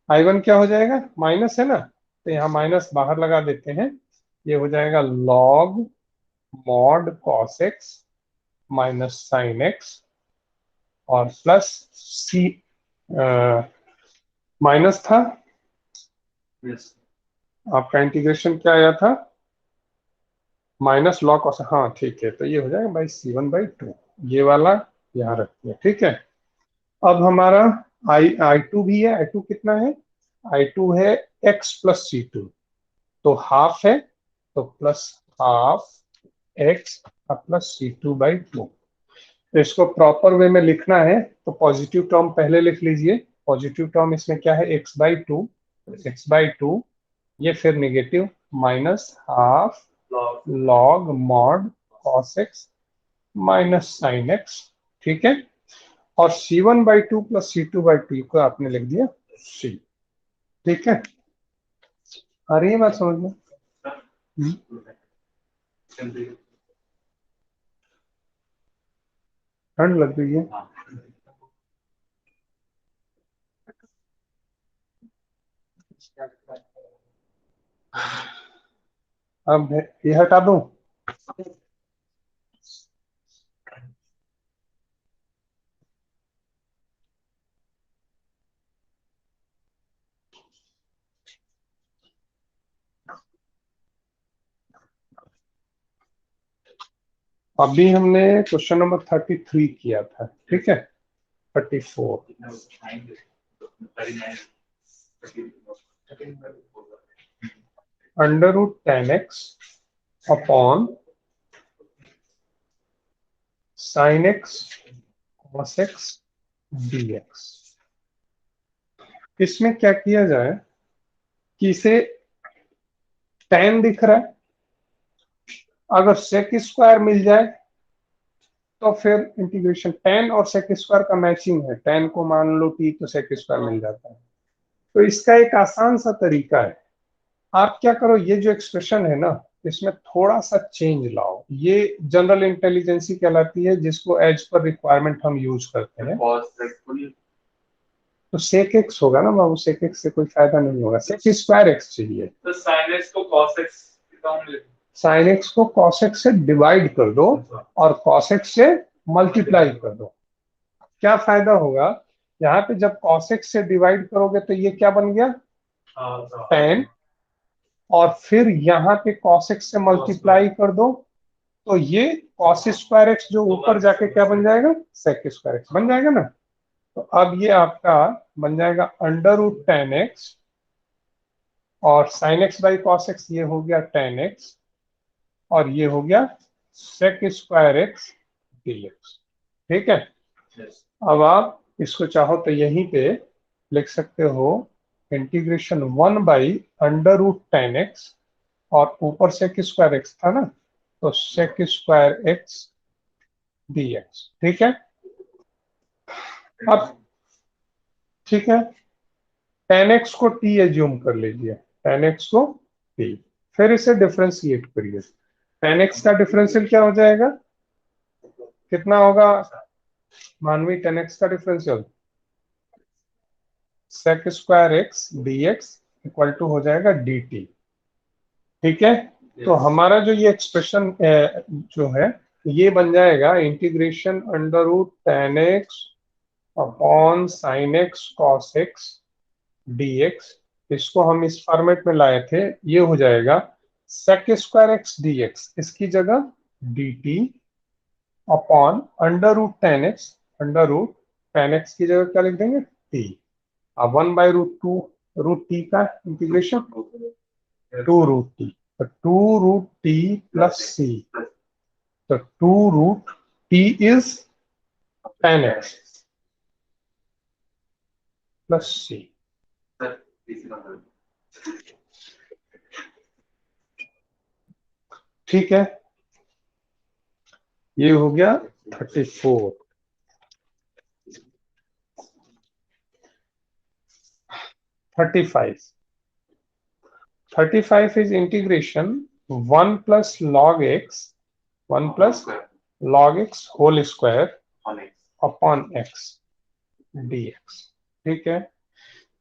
I1 क्या हो जाएगा, माइनस है ना, तो यहाँ माइनस बाहर लगा देते हैं, ये हो जाएगा log mod cos x minus sine x और प्लस C माइनस था, आपका इंटीग्रेशन क्या आया था, माइनस लॉग cos, हाँ ठीक है, तो ये हो जाएगा बाई C1/2, ये वाला यहाँ रखते हैं। ठीक है, अब हमारा I2 भी है, I2 कितना है, I2 है x प्लस C2, तो हाफ है, तो plus half x plus C2/2। तो इसको प्रॉपर वे में लिखना है तो पॉजिटिव टर्म पहले लिख लीजिए, पॉजिटिव टर्म इसमें क्या है x/2, x/2, ये फिर negative minus half log mod cos x minus sine x. ठीक है, और C1/2 प्लस C2/2 को आपने लिख दिया C। ठीक है, आ रही है बात समझ में? ठंड लग रही है। अब ये हटा दूं? अभी हमने क्वेश्चन नंबर 33 किया था, ठीक है। 34 √10x upon sin x cos x dx। इसमें क्या किया जाए कि इसे tan दिख रहा है, अगर sec स्क्वायर मिल जाए तो फिर इंटीग्रेशन tan और sec स्क्वायर का मैचिंग है, tan को मान लो t तो sec स्क्वायर मिल जाता है। तो इसका एक आसान सा तरीका है, आप क्या करो, ये जो एक्सप्रेशन है ना, इसमें थोड़ा सा चेंज लाओ। ये जनरल इंटेलिजेंसी कहलाती है, जिसको एज पर रिक्वायरमेंट हम यूज करते हैं। तो sec x होगा ना बाबू, sec x से कोई फायदा नहीं होगा, sec स्क्वायर x चाहिए। तो sin x को cos x sin x को cos x से डिवाइड कर दो और cos x से मल्टीप्लाई कर दो। क्या फायदा होगा, यहाँ पे जब cos x से डिवाइड करोगे तो ये क्या बन गया, tan, और फिर यहाँ पे cos x से मल्टीप्लाई कर दो तो ये cos स्क्वायर x जो ऊपर जाके क्या बन जाएगा, sec स्क्वायर x बन जाएगा ना। तो अब ये आपका बन जाएगा √10x और sin x by cos x, ये हो गया tan x और ये हो गया sec स्क्वायर x dx। ठीक है, अब आप इसको चाहो तो यहीं पे लिख सकते हो इंटीग्रेशन 1/√10x और ऊपर sec स्क्वायर x था ना, तो sec स्क्वायर x dx। ठीक है, अब ठीक है, tan x को t एज्यूम कर लीजिए, tan x को t, फिर इसे डिफरेंशिएट करिए। tan x का डिफरेंशियल क्या हो जाएगा, कितना होगा मानवी, tan x का differential sec square x dx equal to हो जाएगा dt। ठीक है, तो हमारा जो ये एक्सप्रेशन जो है ये बन जाएगा integration √tan x upon sin x cos x dx। इसको हम इस फॉर्मेट में लाए थे, ये हो जाएगा sec स्क्वायर x dx, इसकी जगह dt अपॉन √tan x की जगह क्या लिख देंगे, t। अब 1/√2 √t का इंटीग्रेशन 2√t, तो 2√t प्लस c, तो 2√t is tan x plus c। ठीक है, ये हो गया 34। 35 is integration 1 plus log x, 1 plus log x whole square upon x dx। ठीक है,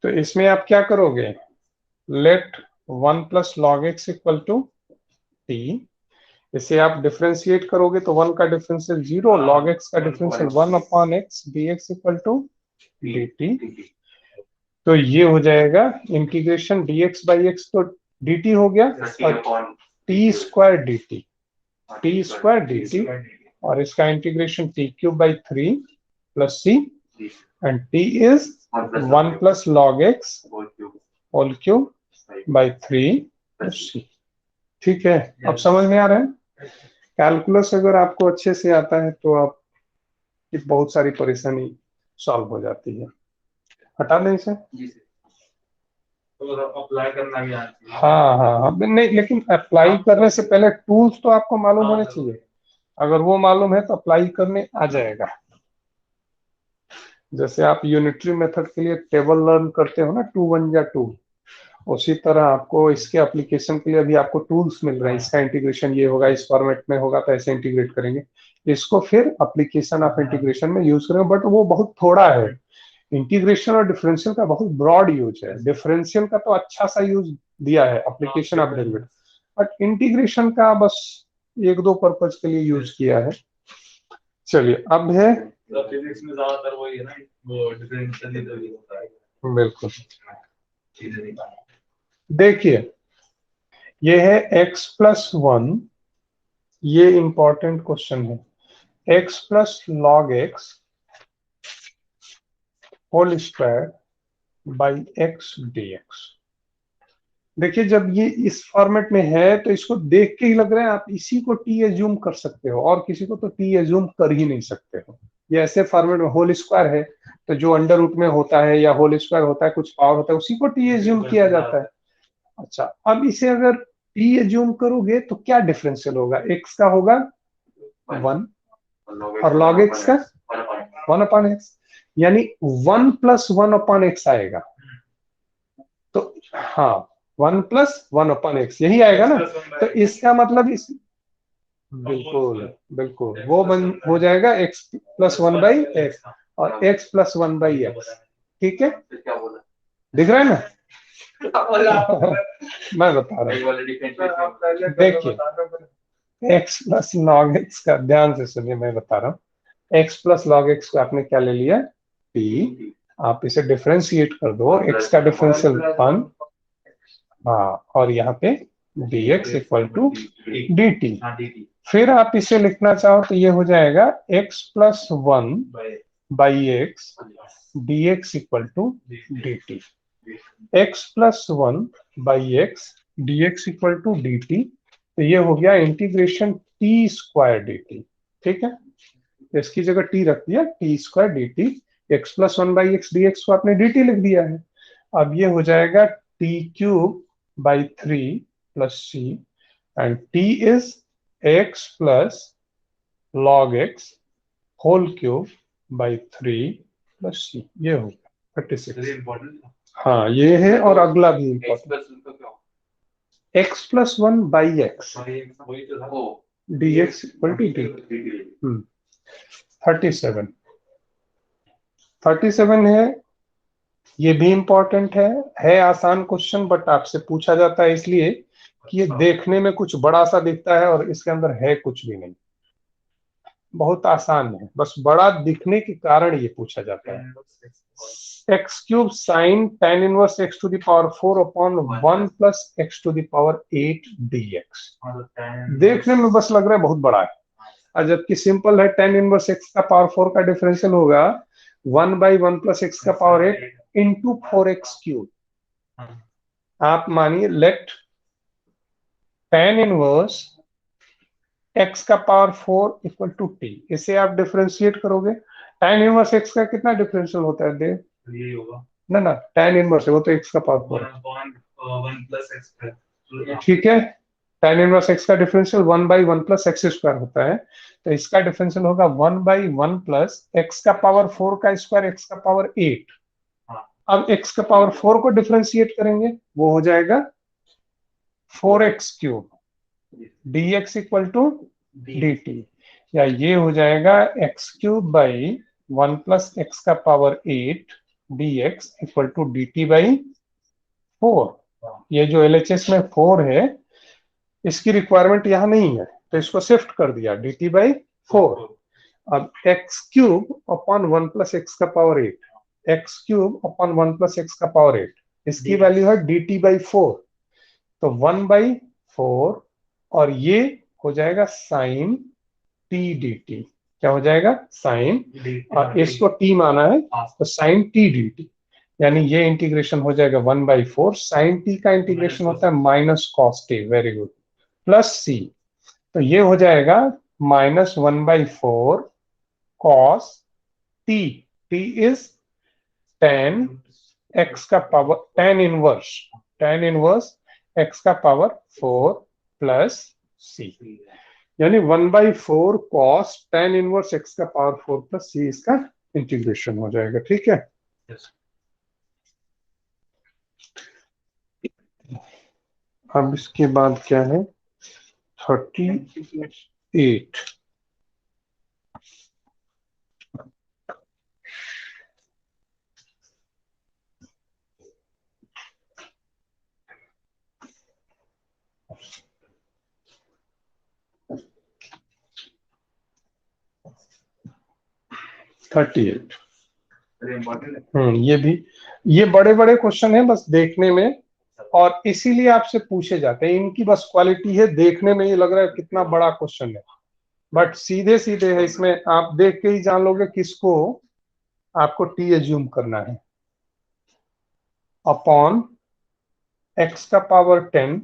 तो इसमें आप क्या करोगे, let 1 plus log x equal to t, इसे आप डिफरेंशिएट करोगे तो 1 का डिफरेंशियल 0, लॉग एक्स का differential 1 upon x dx equal to dt। तो ये हो जाएगा इंटीग्रेशन dx बाई एक्स, तो dt हो गया और टी स्क्वायर dt और इसका integration t³/3 plus c and t is 1 plus log x whole cube by 3 plus c। ठीक है, अब समझ में आ रहा है। कैलकुलस अगर आपको अच्छे से आता है तो आप की बहुत सारी परेशानी सॉल्व हो जाती है। हटा दें इसे, तो अप्लाई करना भी आना चाहिए। हाँ हाँ हाँ, नहीं लेकिन अप्लाई करने से पहले टूल्स तो आपको मालूम होने चाहिए, अगर वो मालूम है तो अप्लाई करने आ जाएगा। जैसे आप यूनिटरी मेथड के लिए टेबल लर्न करते हो ना, 2 1 या 2, उसी तरह आपको इसके एप्लीकेशन के लिए अभी आपको टूल्स मिल रहे हैं। इसका इंटीग्रेशन ये होगा, इस फॉर्मेट में होगा तो ऐसे इंटीग्रेट करेंगे। इसको फिर एप्लीकेशन ऑफ इंटीग्रेशन में यूज करेंगे, बट वो बहुत थोड़ा है। इंटीग्रेशन और डिफरेंशियल का बहुत ब्रॉड यूज है। डिफरेंशियल का तो अच्छा सा यूज दिया है application of derivative, but integration का बस एक दो पर्पज के लिए यूज किया है। चलिए अब है, फिजिक्स में ज्यादातर वही है ना, वो डिफरेंशियल ही होता है। बिल्कुल देखिए, ये है x+1, ये इंपॉर्टेंट क्वेश्चन है। x plus log x whole square by x D x. देखिए जब ये इस फॉर्मेट में है तो इसको देख के ही लग रहा है आप इसी को t एज्यूम कर सकते हो, और किसी को तो t एज्यूम कर ही नहीं सकते हो। ये ऐसे फॉर्मेट में होल स्क्वायर है तो जो अंडर रूट में होता है या होल स्क्वायर होता है, कुछ पावर होता है, उसी को t एज्यूम किया जाता है। अच्छा, अब इसे अगर t एज्यूम करोगे तो क्या डिफरेंशियल होगा? x का होगा 1 और log x का 1/x, यानी 1 + 1/x आएगा। तो हाँ, 1 + 1/x यही आएगा ना। तो इसका मतलब इस, बिल्कुल बिल्कुल वो हो जाएगा x + 1/x और x + 1/x। ठीक है, दिख रहा है ना? मैं बता रहा हूँ, देखिए x + log x का ध्यान से सुनिए, मैं बता रहा हूँ। x + log x को आपने क्या ले लिया? t। आप इसे डिफरेंशिएट कर दो, x का डिफरेंशियल 1, हाँ, और यहाँ पे dx = dt। फिर आप इसे लिखना चाहो तो ये हो जाएगा x + 1/x dx = dt। x + 1/x dx = dt, तो ये हो गया इंटीग्रेशन t² dt। ठीक है, इसकी जगह t रख दिया, t² dt। x + 1/x dx को आपने dt लिख दिया है। अब ये हो जाएगा t³/3 + c, and t is x + log x whole cube by 3 + c। ये हो गया 36। हाँ ये है, और अगला भी important, x + 1/x dx = dt। 37 है, ये भी इंपॉर्टेंट है आसान क्वेश्चन, बट आपसे पूछा जाता है इसलिए कि ये देखने में कुछ बड़ा सा दिखता है और इसके अंदर है कुछ भी नहीं। बहुत आसान है, बस बड़ा दिखने के कारण ये पूछा जाता है। x³ sin tan inverse x⁴/1 + x⁸ dx। देखने में बस लग रहा है बहुत बड़ा है, और जबकि सिंपल है। tan इनवर्स x⁴ का डिफरेंशियल होगा 1/1 + x⁴ इंटू 4x³। आप मानिए late tan inverse x⁴ = t, इसे आप डिफरेंशिएट करोगे। tan इनवर्स x का कितना डिफरेंशियल होता है देव? यही होगा ना ना, tan इनवर्स है वो तो x⁴ है। 1 + x²। ठीक है, tan इनवर्स x का डिफरेंशियल 1/1 + x² होता है, तो इसका डिफरेंशियल होगा 1/1 + x⁴ का स्क्वायर x⁸। अब x⁴ को डिफरेंशिएट करेंगे, वो हो जाएगा 4x³ dx = dt, या ये हो जाएगा x³ / 1 + x⁸ dx = dt/4। ये जो LHS में 4 है, इसकी रिक्वायरमेंट यहाँ नहीं है, तो इसको शिफ्ट कर दिया dt/4। अब x³ / 1 + x⁸, x³ / 1 + x⁸, इसकी वैल्यू है dt/4, तो 1/4, और ये हो जाएगा sin t dt। क्या हो जाएगा? sin, और इसको t माना है तो sin t dt, यानी ये इंटीग्रेशन हो जाएगा 1/4। sin t का इंटीग्रेशन होता है -cos t, very good, plus c, तो ये हो जाएगा -1/4 cos t। t is tan inverse x⁴ plus c, यानी 1/4 cos tan inverse x⁴ plus c इसका इंटीग्रेशन हो जाएगा। ठीक है, Yes. अब इसके बाद क्या है, 38। Very important है। ये भी, ये बड़े बड़े क्वेश्चन है बस देखने में, और इसीलिए आपसे पूछे जाते हैं। इनकी बस क्वालिटी है, देखने में ये लग रहा है कितना बड़ा क्वेश्चन है, बट सीधे सीधे है। इसमें आप देख के ही जान लोगे किसको आपको टी एज्यूम करना है। अपॉन x का पावर 10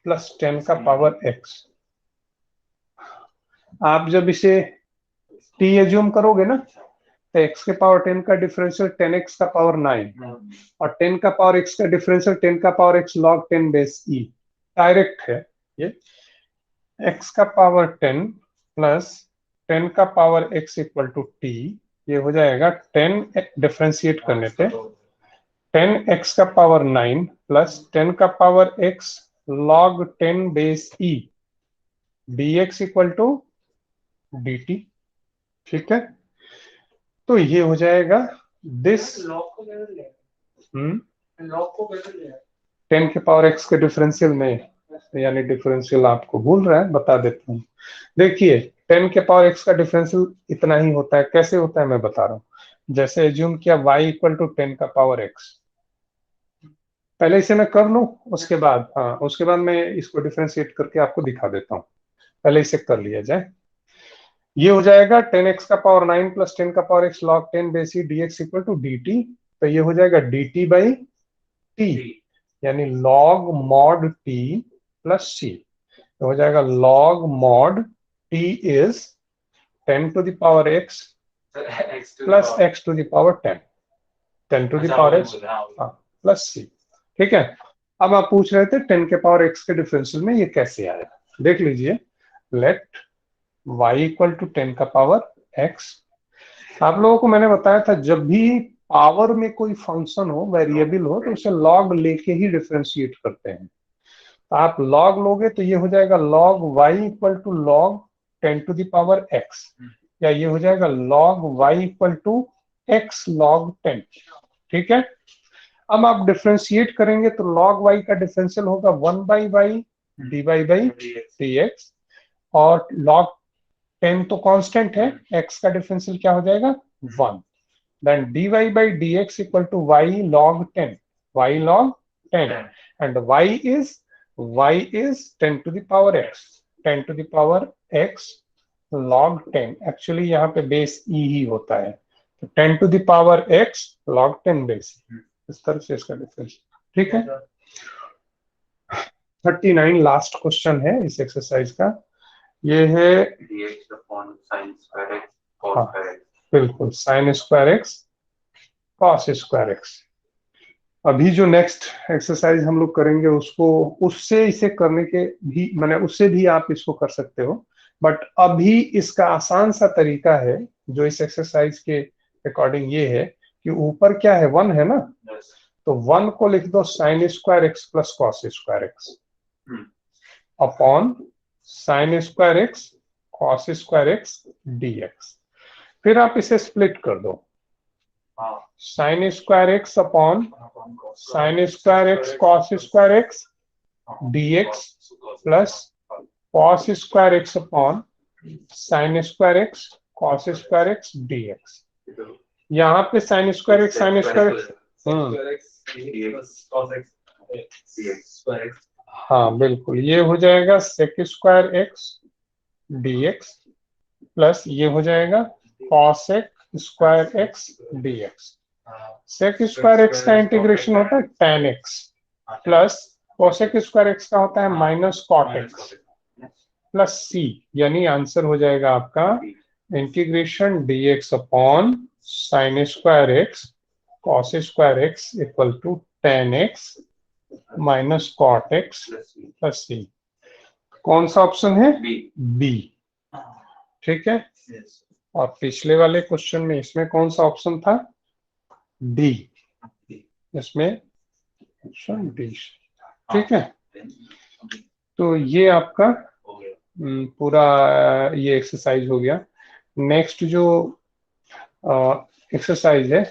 प्लस 10 का पावर x। आप जब इसे टी एज्यूम करोगे ना, तो x के पावर 10 का डिफरेंशियल 10x का पावर 9, और 10 का पावर x का डिफरेंशियल 10 का power x log 10 base e। Direct है ये। x का पावर 10 प्लस 10 का power x equal to t, ये हो जाएगा 10 डिफरेंशिएट करने पे 10x का पावर 9 प्लस 10 का power x log 10 base e dx equal to dt। ठीक है, तो ये हो जाएगा दिस लॉग को कैसे लिया? 10 के पावर x के डिफरेंशियल में, यानी डिफरेंशियल आपको भूल रहा है, बता देता हूँ। देखिए 10 के पावर x का डिफरेंशियल इतना ही होता है। कैसे होता है मैं बता रहा हूँ। जैसे एज्यूम किया y इक्वल टू 10 का पावर x, पहले इसे मैं कर लूं, उसके बाद उसके बाद मैं इसको डिफरेंशिएट करके आपको दिखा देता हूँ। पहले इसे कर लिया जाए। ये हो जाएगा 10x का पावर 9 प्लस 10 का power x log 10 base e dx equal to dt। तो ये हो जाएगा dt बाई t, यानी log mod t plus c। तो हो जाएगा log mod t is 10 to the power x plus x to the power 10, 10 to the power x plus c। ठीक है, अब आप पूछ रहे थे 10 के पावर x के डिफरेंशियल में ये कैसे आया। देख लीजिए, लेट y इक्वल टू 10 का पावर x। आप लोगों को मैंने बताया था जब भी पावर में कोई फंक्शन हो, वेरिएबल हो, तो उसे लॉग लेके ही डिफरेंशिएट करते हैं। तो आप लॉग लोगे तो ये हो जाएगा log y equal to log 10 to the power x, या ये हो जाएगा log y equal to x log 10। ठीक है, अब आप डिफरेंशिएट करेंगे तो लॉग y का डिफरेंशियल होगा 1 by y d y by d x, और लॉग 10 तो कांस्टेंट है, x का डिफरेंशियल क्या हो जाएगा 1। Then dy by dx equal to y log 10, y log 10, and y is 10 to the power x, 10 to the power x log 10। Actually यहाँ पे base e ही होता है, तो 10 to the power x log 10 base, इस तरह से इसका difference. ठीक है, 39 लास्ट क्वेश्चन है इस एक्सरसाइज का। ये है dx upon sin square x cos square x। बिल्कुल sign square x cos square x. अभी जो नेक्स्ट एक्सरसाइज हम लोग करेंगे उसको, उससे इसे करने के भी, मैंने उससे भी आप इसको कर सकते हो, बट अभी इसका आसान सा तरीका है जो इस एक्सरसाइज के अकॉर्डिंग ये है कि ऊपर क्या है 1 है ना, तो 1 को लिख दो sine square x plus cos square x upon sine square x cos square x dx. फिर आप इसे स्प्लिट कर दो, sine square x upon sine square x cos square x dx plus cos square x upon sine square x cos square x dx. यहाँ पे sign square x हाँ बिल्कुल, ये हो जाएगा sec square x dx plus ये हो जाएगा cosec square x D X. Sec square X का इंटीग्रेशन होता है tan x plus cosec square X का होता है minus cot X plus C, यानी आंसर हो जाएगा आपका integration dx upon sine square x cos square X equal to tan x minus cot X plus C. कौन सा ऑप्शन है? बी। ठीक है, और पिछले वाले क्वेश्चन में इसमें कौन सा ऑप्शन था? डी। इसमें ऑप्शन डी। ठीक है, तो ये आपका पूरा ये एक्सरसाइज हो गया। नेक्स्ट जो एक्सरसाइज है